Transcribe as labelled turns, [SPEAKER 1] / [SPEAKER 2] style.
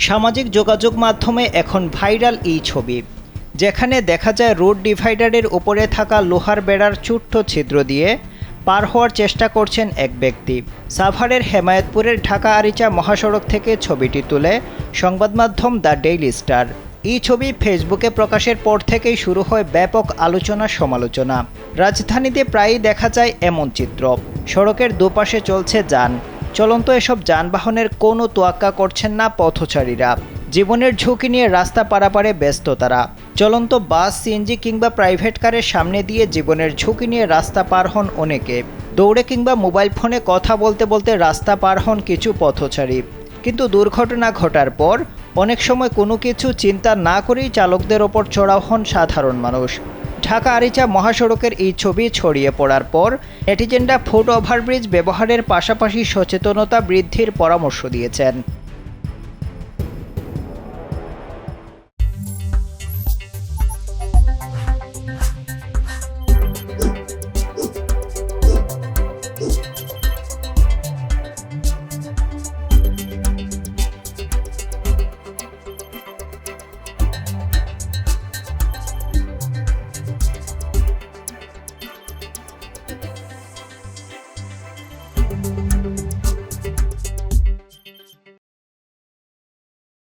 [SPEAKER 1] সামাজিক যোগাযোগ মাধ্যমে এখন ভাইরাল এই ছবি, যেখানে দেখা যায় রোড ডিভাইডারের উপরে থাকা লোহার বেড়ার ছোট্ট ছিদ্র দিয়ে পার হওয়ার চেষ্টা করছেন এক ব্যক্তি। সাভারের হেমায়েতপুরের ঢাকা আরিচা মহাসড়ক থেকে ছবিটি তুলে সংবাদ মাধ্যম দ্য ডেইলি স্টার। এই ছবি ফেসবুকে প্রকাশের পর থেকেই শুরু হয় ব্যাপক আলোচনা সমালোচনা। রাজধানীতে প্রায়ই দেখা যায় এমন চিত্র। সড়কের দুপাশে চলছে যান, চলন্ত এসব যানবাহনের কোনো তোয়াক্কা করছেন না পথচারীরা। জীবনের ঝুঁকি নিয়ে রাস্তা পারাপারে ব্যস্ত তারা। চলন্ত বাস, সিএনজি কিংবা প্রাইভেট কারের সামনে দিয়ে জীবনের ঝুঁকি নিয়ে রাস্তা পার হন অনেকে। দৌড়ে কিংবা মোবাইল ফোনে কথা বলতে বলতে রাস্তা পার হন কিছু পথচারী। কিন্তু দুর্ঘটনা ঘটার পর অনেক সময় কোনো কিছু চিন্তা না করেই চালকদের ওপর চড়াও হন সাধারণ মানুষ। ঢাকা আরিচা মহাসড়কের এই ছবি ছড়িয়ে পড়ার পর নেটিজেনরা ফুট ওভারব্রিজ ব্যবহারের পাশাপাশি সচেতনতা বৃদ্ধির পরামর্শ দিয়েছেন।